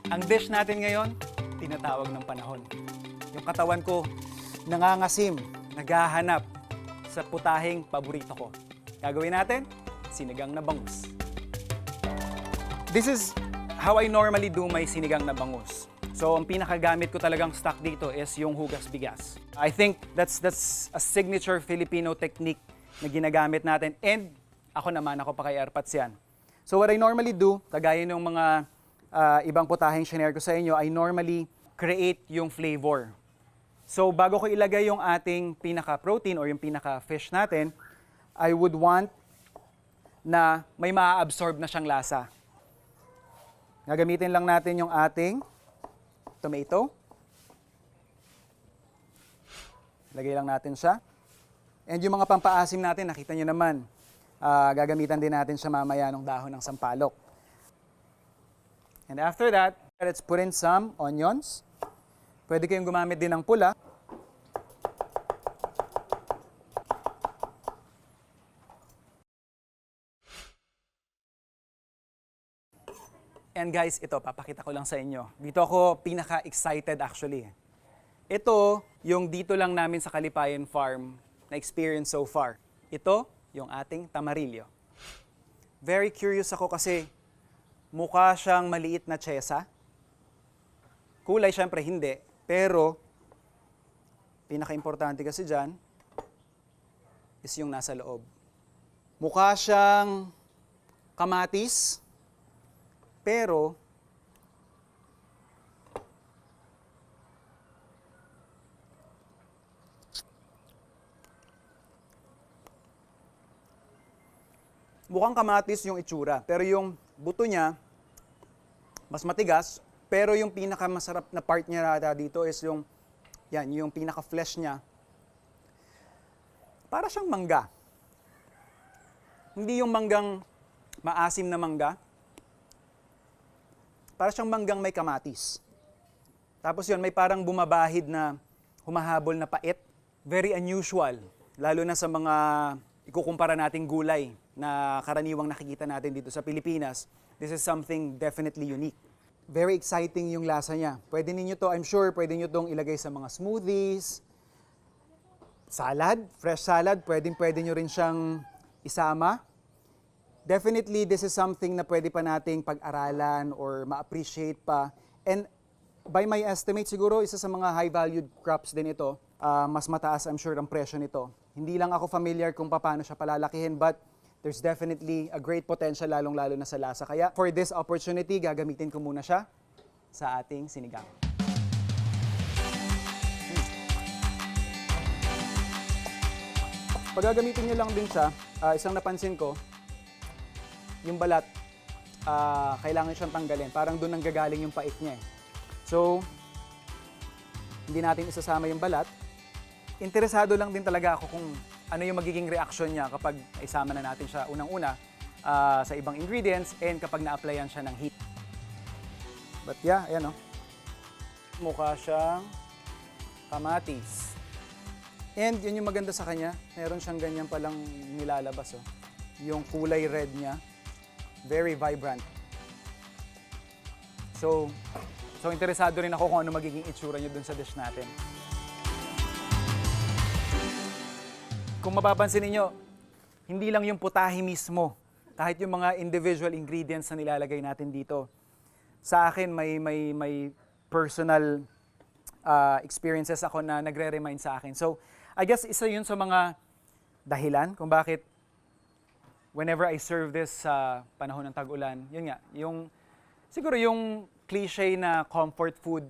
Ang dish natin ngayon, tinatawag ng panahon. Yung katawan ko, nangangasim, naghahanap sa putaheng paborito ko. Gagawin natin, sinigang na bangus. This is how I normally do my sinigang na bangus. So, ang pinakagamit ko talagang stock dito is yung hugas bigas. I think that's a signature Filipino technique na ginagamit natin. And ako pa kay Arpats yan. So, what I normally do, kagaya ng mga ibang putaheng shinare ko sa inyo, I normally create yung flavor. So, bago ko ilagay yung ating pinaka-protein or yung pinaka-fish natin, I would want na may maa-absorb na siyang lasa. Gagamitin lang natin yung ating tomato. Lagay lang natin siya. And yung mga pampaasim natin, nakita nyo naman, gagamitan din natin siya mamaya ng dahon ng sampalok. And after that, let's put in some onions. Pwede kayong gumamit din ng pula. And guys, ito, papakita ko lang sa inyo. Dito ako pinaka-excited actually. Ito, yung dito lang namin sa Kalipayan Farm na experience so far. Ito, yung ating tamarillo. Very curious ako kasi mukha siyang maliit na tsesa. Kulay, syempre hindi. Pero, pinaka-importante kasi dyan is yung nasa loob. Mukha siyang kamatis, pero mukhang kamatis yung itsura, pero yung buto niya mas matigas, pero yung pinakamasarap na part niya dito is yung yung pinaka-flesh niya. Para siyang mangga. Hindi yung manggang maasim na mangga. Para siyang manggang may kamatis. Tapos yun, may parang bumabahid na humahabol na pait. Very unusual, lalo na sa mga ikukumpara nating gulay na karaniwang nakikita natin dito sa Pilipinas. This is something definitely unique. Very exciting yung lasa niya. Pwede ninyo to, I'm sure, pwede nyo tong ilagay sa mga smoothies, salad, fresh salad, pwede nyo rin siyang isama. Definitely, this is something na pwede pa nating pag-aralan or ma-appreciate pa. And by my estimate, siguro isa sa mga high-valued crops din ito. Mas mataas, I'm sure, ang presyo nito. Hindi lang ako familiar kung paano siya palalakihin, but there's definitely a great potential, lalong-lalo na sa lasa. Kaya for this opportunity, gagamitin ko muna siya sa ating sinigang. Pag gagamitin nyo lang din siya, isang napansin ko, yung balat, kailangan siyang tanggalin. Parang doon nanggagaling yung pait niya eh. So, hindi natin isasama yung balat. Interesado lang din talaga ako kung ano yung magiging reaction niya kapag isama na natin siya unang-una sa ibang ingredients and kapag na-applyan siya ng heat. But yeah, ayan o. Mukha siyang kamatis. And yun yung maganda sa kanya, meron siyang ganyan palang nilalabas o. Yung kulay red niya. Very vibrant. So interesado rin ako kung ano magiging itsura niyo dun sa dish natin. Kung mapapansin niyo, hindi lang yung putahe mismo, kahit yung mga individual ingredients na nilalagay natin dito. Sa akin, may personal experiences ako na nagre-remind sa akin. So, I guess isa yun sa mga dahilan kung bakit whenever I serve this sa panahon ng tag-ulan, yun nga, siguro yung cliche na comfort food